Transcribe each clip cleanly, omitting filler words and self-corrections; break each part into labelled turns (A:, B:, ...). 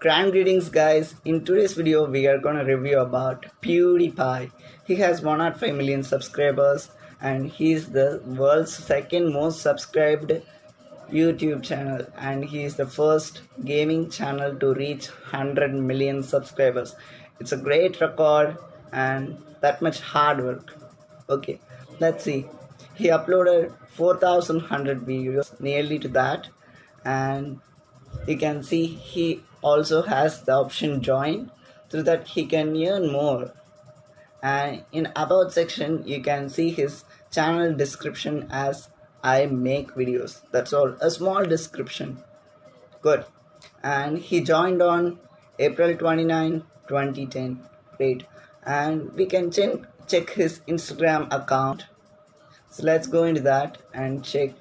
A: Grand greetings guys, in today's video we are gonna review about PewDiePie. He has 105 million subscribers and he is the world's second most subscribed YouTube channel, and he is the first gaming channel to reach 100 million subscribers. It's a great record and that much hard work. Okay, let's see. He uploaded 4100 videos, nearly to that, and you can see he also has the option join, through that he can earn more. And in about section you can see his channel description as I make videos. That's all, a small description. Good. And he joined on April 29, 2010. Great. And we can check his Instagram account. So let's go into that and check.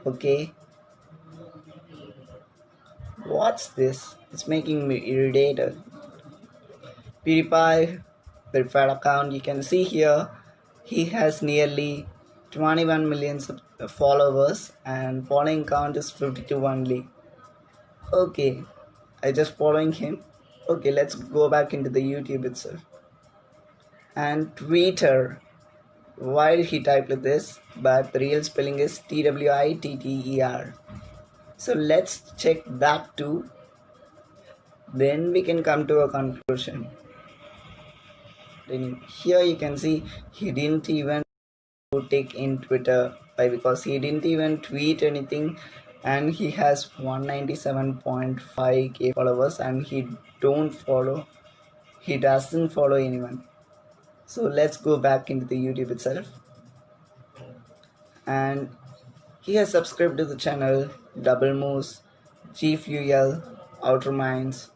A: Okay, what's this? It's making me irritated. PewDiePie verified account. You can see here he has nearly 21 million followers and following count is 52 only. Okay, I just following him. Okay, let's go back into the YouTube itself. And Twitter. Why did he type like this? But the real spelling is Twitter. So let's check that too. Then we can come to a conclusion. Then here you can see he didn't even take in Twitter. Why? Because he didn't even tweet anything, and he has 197.5k followers and he doesn't follow anyone. So let's go back into the YouTube itself, and he has subscribed to the channel Double Moose, G Fuel, Outer Minds.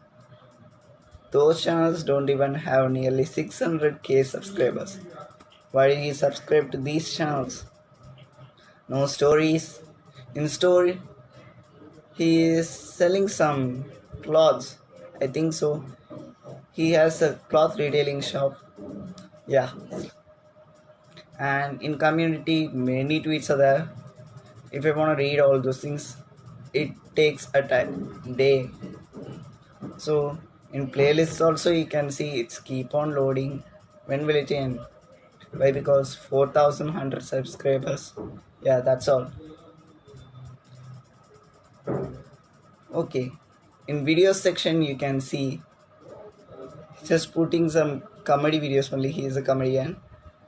A: Those channels don't even have nearly 600k subscribers. Why did he subscribe to these channels? No stories. In story, he is selling some clothes. I think so. He has a cloth retailing shop. Yeah. And in community, many tweets are there. If I want to read all those things, it takes a day. So in playlists also you can see it's keep on loading. When will it end? Why? Because 4100 subscribers. Yeah, that's all. Okay, in video section you can see just putting some comedy videos only. He is a comedian,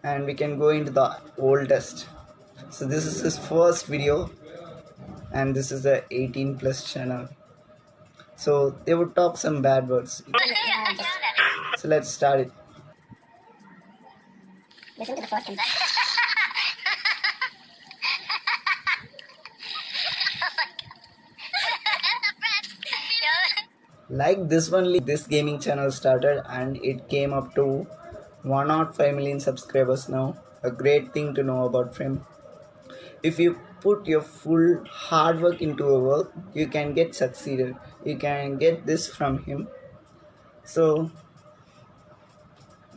A: and we can go into the oldest. So this is his first video, and this is the 18 plus channel. So they would talk some bad words. So let's start it.
B: Listen to the first one.
A: Like this only, this gaming channel started and it came up to 105 million subscribers now. A great thing to know about him. If you put your full hard work into a work, you can get succeeded. You can get this from him. So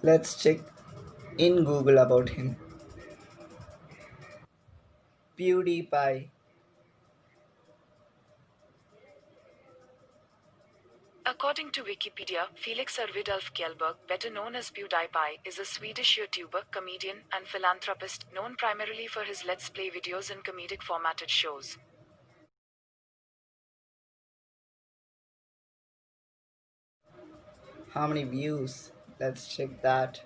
A: let's check in Google about him. PewDiePie.
C: According to Wikipedia, Felix Arvidulf Kjellberg, better known as PewDiePie, is a Swedish YouTuber, comedian, and philanthropist, known primarily for his Let's Play videos and comedic formatted shows.
A: How many views? Let's check that.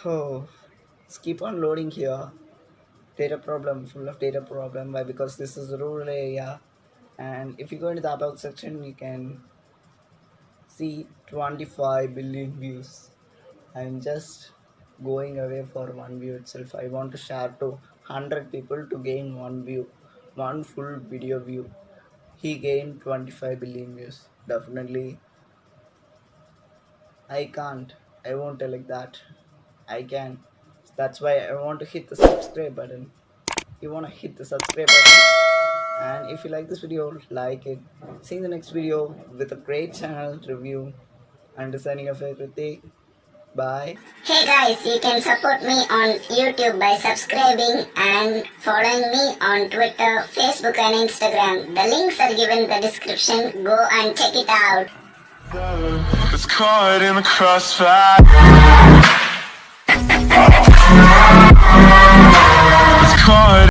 A: Oh, let's keep on loading here. Data problem, full of data problem. Why? Because this is a rural area, and if you go into the about section you can see 25 billion views. I'm just going away for one view itself. I want to share to 100 people to gain one view, one full video view. He gained 25 billion views. Definitely I can't. I won't tell like that. I can. That's why I want to hit the subscribe button. You want to hit the subscribe button, and if you like this video, like it. See you in the next video with a great channel review. And signing off, Kiruthik. Bye.
B: Hey guys, you can support me on YouTube by subscribing and following me on Twitter, Facebook and Instagram. The links are given in the description. Go and check it out.
D: It's caught in the crossfire.